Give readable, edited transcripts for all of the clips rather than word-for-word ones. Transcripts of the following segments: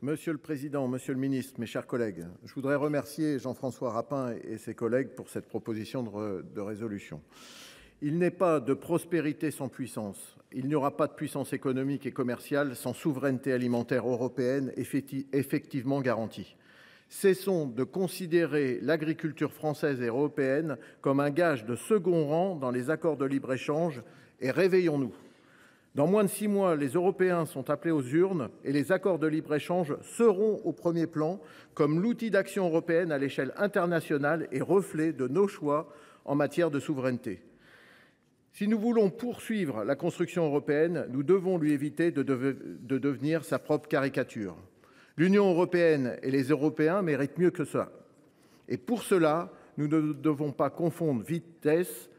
Monsieur le président, monsieur le ministre, mes chers collègues, je voudrais remercier Jean-François Rapin et ses collègues pour cette proposition de résolution. Il n'est pas de prospérité sans puissance. Il n'y aura pas de puissance économique et commerciale sans souveraineté alimentaire européenne effectivement garantie. Cessons de considérer l'agriculture française et européenne comme un gage de second rang dans les accords de libre-échange et réveillons-nous. Dans moins de 6 mois, les Européens sont appelés aux urnes et les accords de libre-échange seront au premier plan comme l'outil d'action européenne à l'échelle internationale et reflet de nos choix en matière de souveraineté. Si nous voulons poursuivre la construction européenne, nous devons lui éviter de devenir sa propre caricature. L'Union européenne et les Européens méritent mieux que ça. Et pour cela, nous ne devons pas confondre vitesse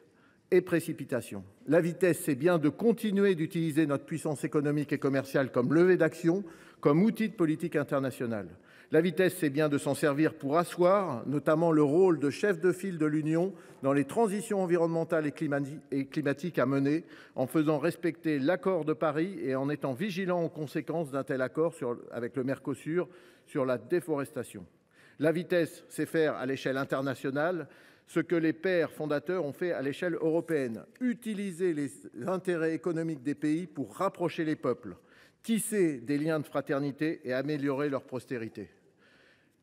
et précipitation. La vitesse, c'est bien de continuer d'utiliser notre puissance économique et commerciale comme levier d'action, comme outil de politique internationale. La vitesse, c'est bien de s'en servir pour asseoir notamment le rôle de chef de file de l'Union dans les transitions environnementales et climatiques à mener, en faisant respecter l'accord de Paris et en étant vigilant aux conséquences d'un tel accord avec le Mercosur sur la déforestation. La vitesse, c'est faire à l'échelle internationale ce que les pères fondateurs ont fait à l'échelle européenne, utiliser les intérêts économiques des pays pour rapprocher les peuples, tisser des liens de fraternité et améliorer leur prospérité.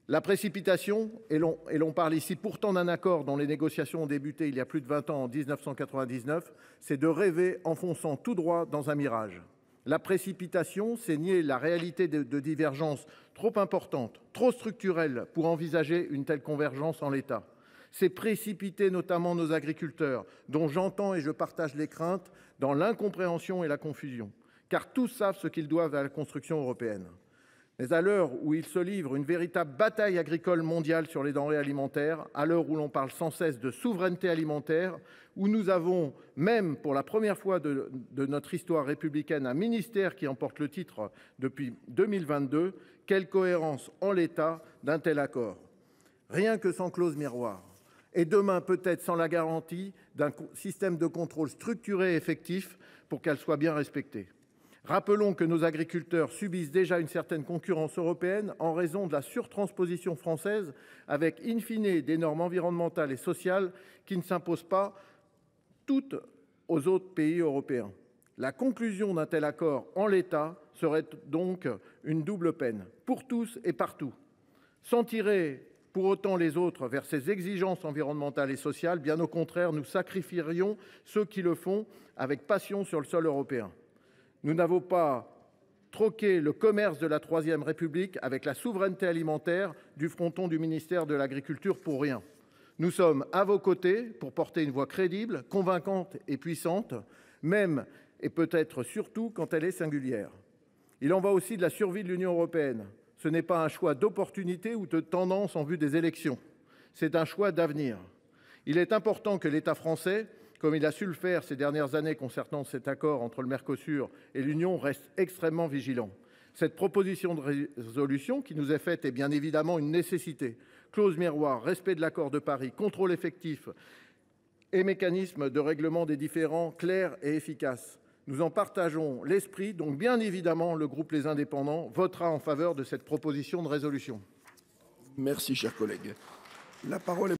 La précipitation, et l'on parle ici pourtant d'un accord dont les négociations ont débuté il y a plus de 20 ans, en 1999, c'est de rêver en fonçant tout droit dans un mirage. La précipitation, c'est nier la réalité de divergences trop importantes, trop structurelles pour envisager une telle convergence en l'état. C'est précipiter notamment nos agriculteurs, dont j'entends et je partage les craintes, dans l'incompréhension et la confusion. Car tous savent ce qu'ils doivent à la construction européenne. Mais à l'heure où il se livre une véritable bataille agricole mondiale sur les denrées alimentaires, à l'heure où l'on parle sans cesse de souveraineté alimentaire, où nous avons même pour la première fois de notre histoire républicaine un ministère qui en porte le titre depuis 2022, quelle cohérence en l'état d'un tel accord? Rien que sans clause miroir. Et demain peut-être sans la garantie d'un système de contrôle structuré et effectif pour qu'elle soit bien respectée. Rappelons que nos agriculteurs subissent déjà une certaine concurrence européenne en raison de la surtransposition française avec in fine des normes environnementales et sociales qui ne s'imposent pas toutes aux autres pays européens. La conclusion d'un tel accord en l'état serait donc une double peine pour tous et partout. Sans tirer pour autant les autres vers ces exigences environnementales et sociales, bien au contraire, nous sacrifierions ceux qui le font avec passion sur le sol européen. Nous n'avons pas troqué le commerce de la Troisième République avec la souveraineté alimentaire du fronton du ministère de l'Agriculture pour rien. Nous sommes à vos côtés pour porter une voix crédible, convaincante et puissante, même et peut-être surtout quand elle est singulière. Il en va aussi de la survie de l'Union européenne. Ce n'est pas un choix d'opportunité ou de tendance en vue des élections. C'est un choix d'avenir. Il est important que l'État français, comme il a su le faire ces dernières années concernant cet accord entre le Mercosur et l'Union, reste extrêmement vigilant. Cette proposition de résolution qui nous est faite est bien évidemment une nécessité. Clause miroir, respect de l'accord de Paris, contrôle effectif et mécanisme de règlement des différends clairs et efficaces. Nous en partageons l'esprit, donc bien évidemment, le groupe Les Indépendants votera en faveur de cette proposition de résolution. Merci, cher collègue. La parole est